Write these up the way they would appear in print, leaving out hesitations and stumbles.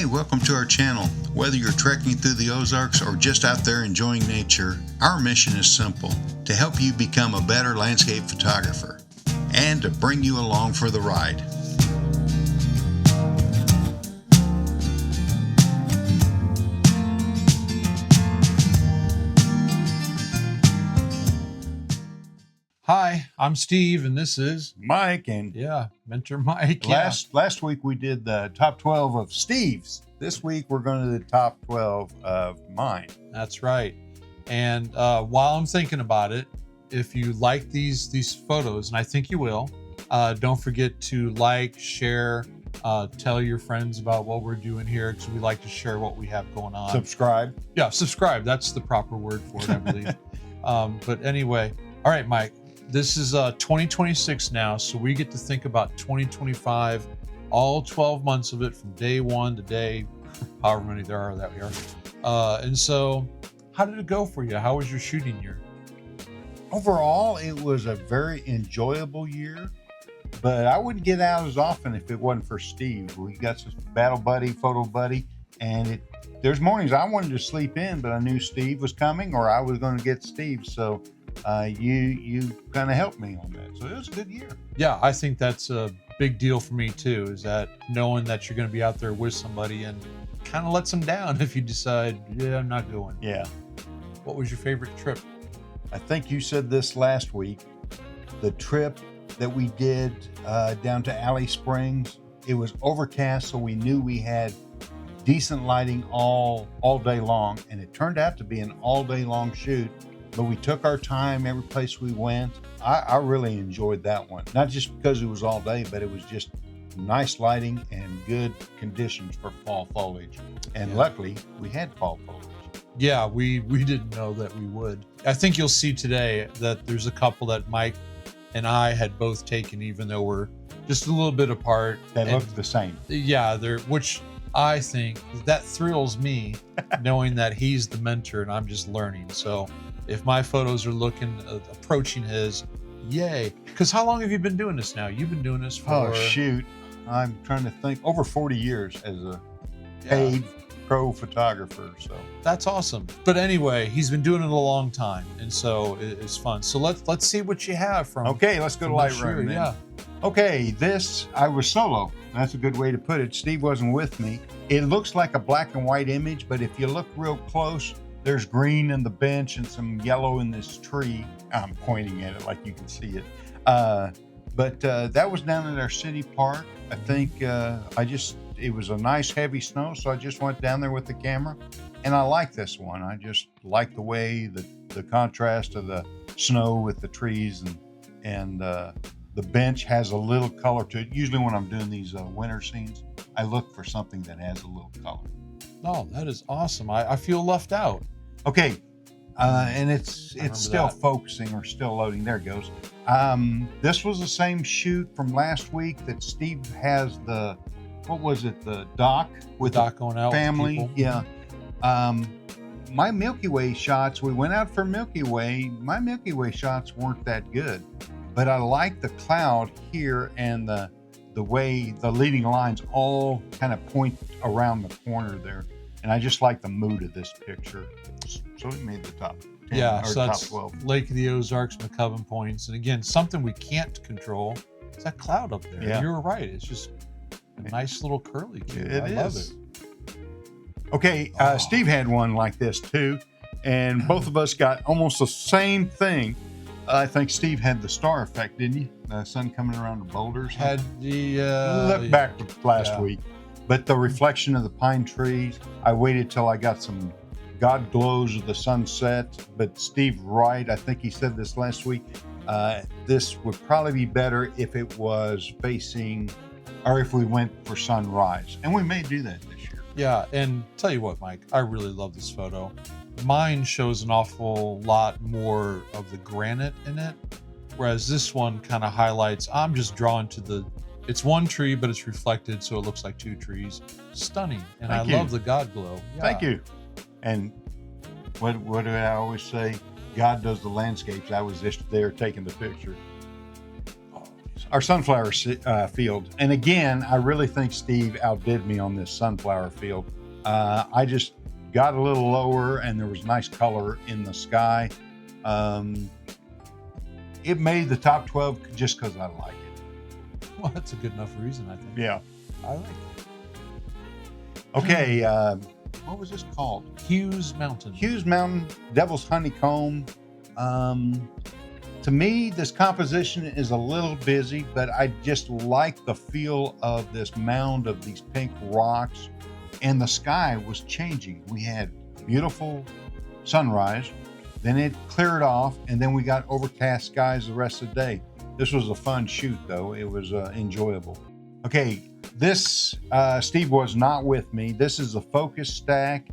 welcome to our channel. Whether you're trekking through the Ozarks or just out there enjoying nature, our mission is simple: to help you become a better landscape photographer and to bring you along for the ride. Hi, I'm Steve, and this is Mike, and Mentor Mike. last week we did the top 12 of Steve's. This week we're going to do the top 12 of mine. That's right. And while I'm thinking about it, if you like these photos, and I think you will, don't forget to like, share, tell your friends about what we're doing here, because we like to share what we have going on. Subscribe. Yeah, subscribe. That's the proper word for it, I believe. But anyway, all right, Mike. This is 2026 now, so we get to think about 2025, all 12 months of it from day one to day, however many there are that year. And so, how did it go for you? How was your shooting year? Overall, it was a very enjoyable year, but I wouldn't get out as often if it wasn't for Steve. We got some battle buddy, photo buddy, and there's mornings I wanted to sleep in, but I knew Steve was coming, or I was going to get Steve. So you kind of helped me on that. So it was a good year. Yeah, I think that's a big deal for me too, is that knowing that you're going to be out there with somebody and kind of lets them down if you decide, yeah, I'm not going. Yeah. What was your favorite trip? I think you said this last week, the trip that we did down to Alley Springs. It was overcast, so we knew we had decent lighting all day long, and it turned out to be an all day long shoot. But we took our time every place we went. I really enjoyed that one. Not just because it was all day, but it was just nice lighting and good conditions for fall foliage. And luckily, we had fall foliage. Yeah, we didn't know that we would. I think you'll see today that there's a couple that Mike and I had both taken, even though we're just a little bit apart. They look the same. Yeah, which I think that thrills me, knowing that he's the mentor and I'm just learning. So if my photos are approaching his, yay. Because how long have you been doing this now? You've been doing this for... Oh, shoot. I'm trying to think. Over 40 years as a paid pro photographer. So that's awesome. But anyway, he's been doing it a long time, and so it's fun. So let's see what you have from... Okay, let's go to Lightroom. Yeah. Okay, I was solo. That's a good way to put it. Steve wasn't with me. It looks like a black and white image, but if you look real close, there's green in the bench and some yellow in this tree. I'm pointing at it like you can see it. But that was down at our city park. I think it was a nice heavy snow, so I just went down there with the camera. And I like this one. I just like the way the contrast of the snow with the trees, and the bench has a little color to it. Usually when I'm doing these winter scenes, I look for something that has a little color. Oh, that is awesome. I feel left out. Okay, and it's still focusing or still loading. There it goes. This was the same shoot from last week that Steve has the dock with the dock going out family. With yeah. My Milky Way shots, we went out for Milky Way. My Milky Way shots weren't that good, but I like the cloud here and the way the leading lines all kind of point around the corner there. And I just like the mood of this picture. So it made the top 10, yeah, or so top that's 12. Lake of the Ozarks, McCubbin Points. And again, something we can't control is that cloud up there. Yeah. You're right. It's just a nice little curly cue. It I is. love it. Okay, Steve had one like this too. And both of us got almost the same thing. I think Steve had the star effect, didn't you? The sun coming around the boulders. Had the... Look back to last week. But the reflection of the pine trees, I waited till I got some God glows of the sunset. But Steve Wright, I think he said this last week, this would probably be better if it was facing, or if we went for sunrise. And we may do that this year. Yeah, and tell you what, Mike, I really love this photo. Mine shows an awful lot more of the granite in it, whereas this one kind of highlights, I'm just drawn to it's one tree, but it's reflected, so it looks like two trees. Stunning. And I love the God glow. Yeah. Thank you. And what do I always say? God does the landscapes. I was just there taking the picture. Oh, our sunflower field. And again, I really think Steve outdid me on this sunflower field. I just got a little lower and there was nice color in the sky. It made the top 12 just because I like it. Well, that's a good enough reason, I think. Yeah. I like it. Okay. What was this called? Hughes Mountain. Hughes Mountain, Devil's Honeycomb. To me, this composition is a little busy, but I just like the feel of this mound of these pink rocks, and the sky was changing. We had beautiful sunrise, then it cleared off, and then we got overcast skies the rest of the day. This was a fun shoot, though. It was enjoyable. Okay, this, Steve was not with me. This is a focus stack,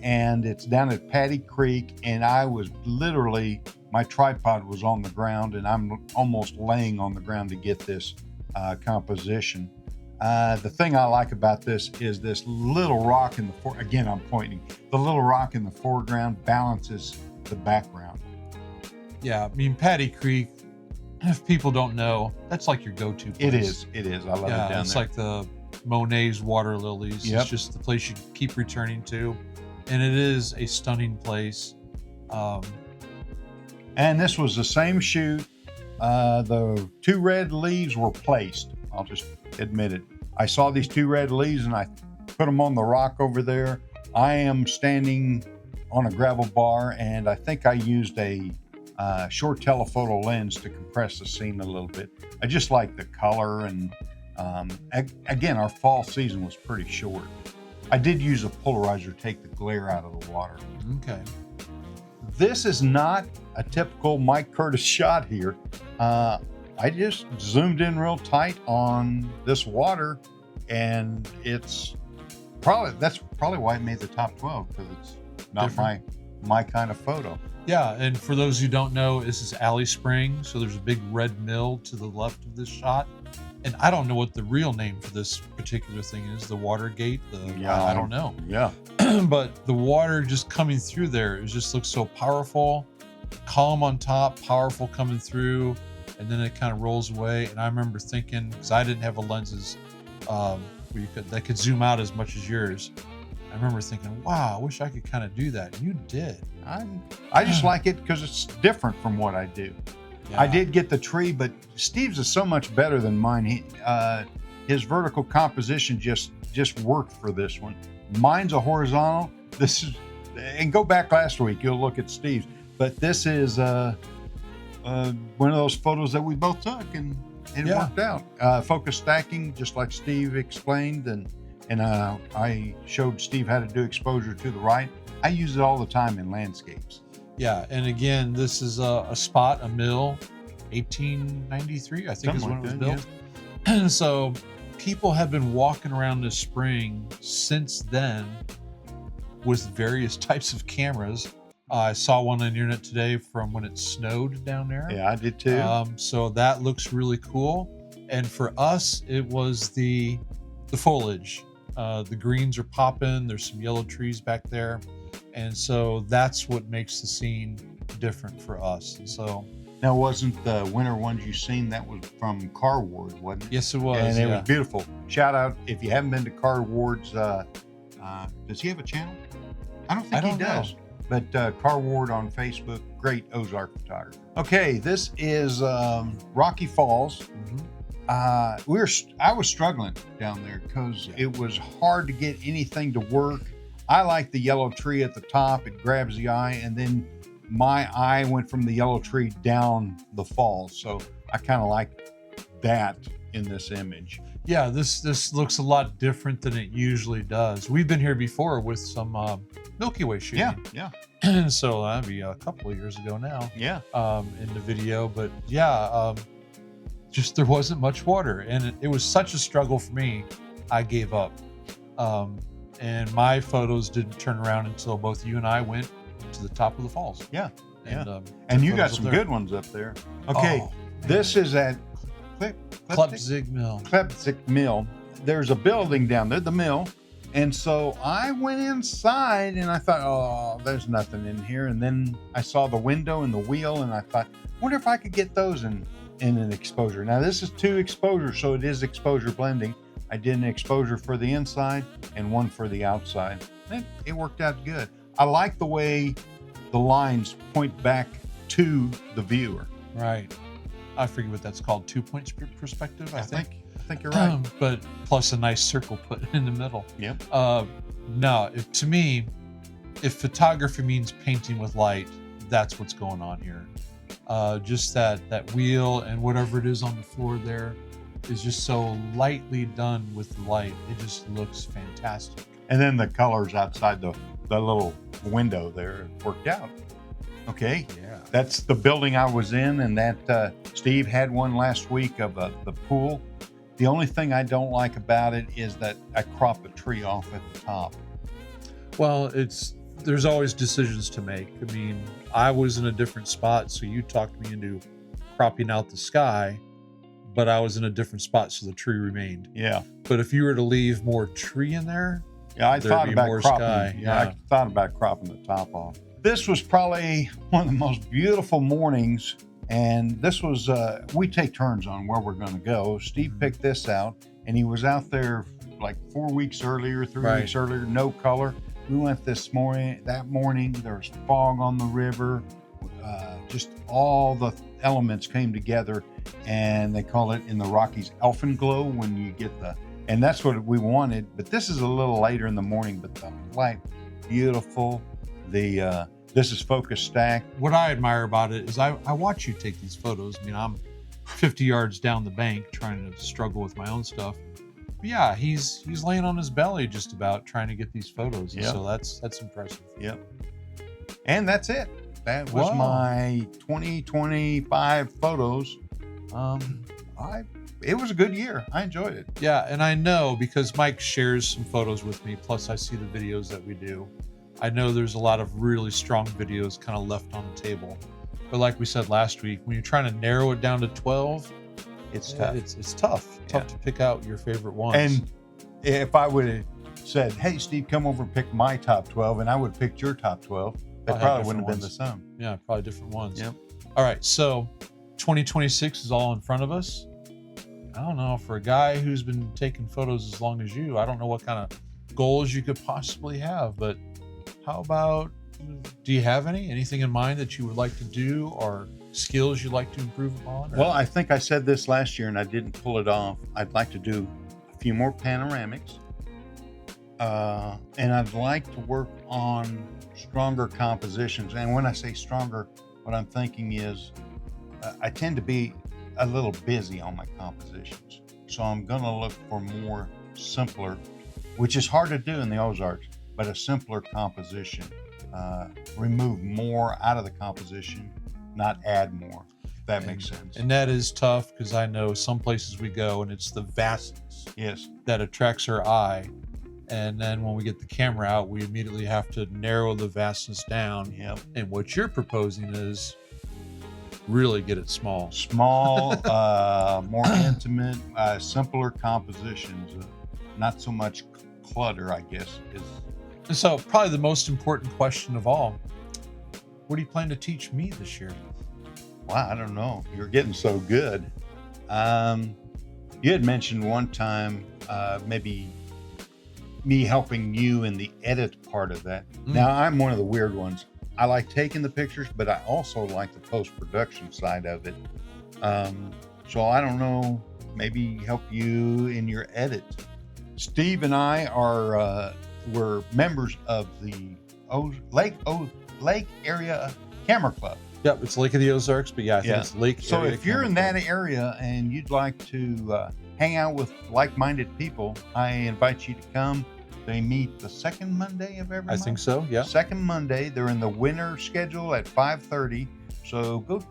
and it's down at Paddy Creek, and I was literally, my tripod was on the ground, and I'm almost laying on the ground to get this composition. The thing I like about this is this little rock in the again, I'm pointing. The little rock in the foreground balances the background. Yeah, I mean, Paddy Creek, if people don't know, that's like your go-to place. It is. I love it down there. It's like the Monet's water lilies. Yep. It's just the place you keep returning to. And it is a stunning place. And this was the same shoot. The two red leaves were placed. I'll just admit it. I saw these two red leaves and I put them on the rock over there. I am standing on a gravel bar, and I think I used a short telephoto lens to compress the scene a little bit. I just like the color, and again, our fall season was pretty short. I did use a polarizer to take the glare out of the water. Okay. This is not a typical Mike Curtis shot here. I just zoomed in real tight on this water, and that's probably why it made the top 12, because it's not my kind of photo. Yeah, and for those who don't know, this is Alley Spring, so there's a big red mill to the left of this shot. And I don't know what the real name for this particular thing is, the water gate. I don't know. Yeah. But the water just coming through there, it just looks so powerful, calm on top, powerful coming through, and then it kind of rolls away. And I remember thinking, because I didn't have a lenses that could zoom out as much as yours. I remember thinking, wow, I wish I could kind of do that. And you did. I just like it because it's different from what I do. Yeah. I did get the tree, but Steve's is so much better than mine. His vertical composition just worked for this one. Mine's a horizontal. This is, and go back last week, you'll look at Steve's. But this is one of those photos that we both took, and it worked out. Focus stacking, just like Steve explained, and I showed Steve how to do exposure to the right. I use it all the time in landscapes. Yeah, and again, this is a spot, a mill, 1893, I think is when it was built. Yeah. And so people have been walking around this spring since then with various types of cameras. I saw one on the internet today from when it snowed down there. Yeah, I did too. So that looks really cool. And for us, it was the foliage. The greens are popping. There's some yellow trees back there. And so that's what makes the scene different for us. And so now, wasn't the winter ones you seen, that was from Car Ward, wasn't it? Yes, it was. And it was beautiful. Shout out, if you haven't been to Car Ward's, does he have a channel? I don't think he does. But Car Ward on Facebook, great Ozark photographer. Okay, this is Rocky Falls. Mm-hmm. I was struggling down there because it was hard to get anything to work. I like the yellow tree at the top. It grabs the eye, and then my eye went from the yellow tree down the falls. So I kind of like that in this image. Yeah, this looks a lot different than it usually does. We've been here before with some Milky Way shooting. Yeah. And so that'd be a couple of years ago now. Yeah. In the video, but just there wasn't much water, and it was such a struggle for me. I gave up. And my photos didn't turn around until both you and I went to the top of the falls. Yeah. And you got some good ones up there. Okay. This is at Klepzig Mill. Klepzig Mill. There's a building down there, the mill. And so I went inside and I thought, oh, there's nothing in here. And then I saw the window and the wheel, and I thought, wonder if I could get those. And in an exposure. Now this is 2 exposures, so it is exposure blending. I did an exposure for the inside and one for the outside. It worked out good. I like the way the lines point back to the viewer. Right. I forget what that's called. 2-point perspective, I think. I think you're right. But plus a nice circle put in the middle. Yep. No, to me, if photography means painting with light, that's what's going on here. Just that wheel and whatever it is on the floor there is just so lightly done with the light. It just looks fantastic. And then the colors outside the little window there worked out. Okay. Yeah. That's the building I was in, and that Steve had one last week of the pool. The only thing I don't like about it is that I cropped a tree off at the top. Well, there's always decisions to make. I mean, I was in a different spot, so you talked me into cropping out the sky, but I was in a different spot, so the tree remained. Yeah. But if you were to leave more tree in there, yeah, I thought about cropping. Sky. Yeah, I thought about cropping the top off. This was probably one of the most beautiful mornings, and this was we take turns on where we're going to go. Steve picked this out, and he was out there like 4 weeks earlier, 3 weeks earlier, no color. We went this morning. That morning, there was fog on the river. Just all the elements came together, and they call it in the Rockies alpenglow when you get and that's what we wanted. But this is a little later in the morning, but the light, beautiful. This is focus stack. What I admire about it is I watch you take these photos. I mean, I'm 50 yards down the bank trying to struggle with my own stuff. But yeah, he's laying on his belly just about trying to get these photos. Yep. So that's impressive. Yep. And that's it. That was my 2025 photos. It was a good year. I enjoyed it. Yeah, and I know because Mike shares some photos with me, plus I see the videos that we do. I know there's a lot of really strong videos kind of left on the table. But like we said last week, when you're trying to narrow it down to 12, it's tough. It's tough. Tough to pick out your favorite ones. And if I would have said, hey, Steve, come over and pick my top 12, and I would have picked your top 12, they probably wouldn't have been the same. Yeah, probably different ones. Yep. All right, so 2026 is all in front of us. I don't know, for a guy who's been taking photos as long as you, I don't know what kind of goals you could possibly have, but how about, do you have anything in mind that you would like to do or skills you'd like to improve upon? Well, I think I said this last year and I didn't pull it off. I'd like to do a few more panoramics. And I'd like to work on stronger compositions. And when I say stronger, what I'm thinking is I tend to be a little busy on my compositions. So I'm going to look for more simpler, which is hard to do in the Ozarks, but a simpler composition. Remove more out of the composition, not add more, if that makes sense. And that is tough because I know some places we go and it's the vastness that attracts our eye. And then when we get the camera out, we immediately have to narrow the vastness down. Yep. And what you're proposing is really get it small. Small, more intimate, simpler compositions. Not so much clutter, I guess. And so probably the most important question of all, what do you plan to teach me this year? Wow, I don't know. You're getting so good. You had mentioned one time maybe me helping you in the edit part of that. Now, I'm one of the weird ones. I like taking the pictures, but I also like the post-production side of it. So I don't know, maybe help you in your edit. Steve and I were members of the Lake Area Camera Club. Yep, it's Lake of the Ozarks, but yeah, I think it's Lake So Area if you're Camera in Club. that area and you'd like to hang out with like-minded people, I invite you to come. They meet the second Monday of every month. I think so, yeah. Second Monday. They're in the winter schedule at 5:30. So go,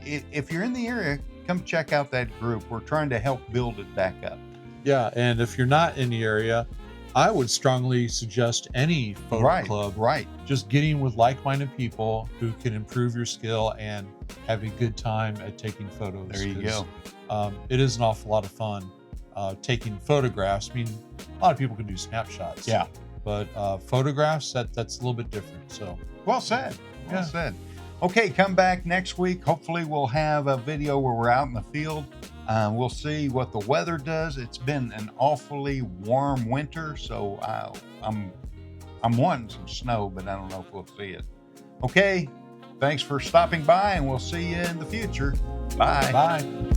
if you're in the area, come check out that group. We're trying to help build it back up. Yeah, and if you're not in the area, I would strongly suggest any photo club. Right. Just getting with like-minded people who can improve your skill and have a good time at taking photos. There you go. It is an awful lot of fun taking photographs. I mean, a lot of people can do snapshots. Yeah. But photographs, that's a little bit different. So well said. Well Yeah. said. Okay, come back next week. Hopefully we'll have a video where we're out in the field. We'll see what the weather does. It's been an awfully warm winter, so I'm wanting some snow, but I don't know if we'll see it. Okay, thanks for stopping by, and we'll see you in the future. Bye. Bye.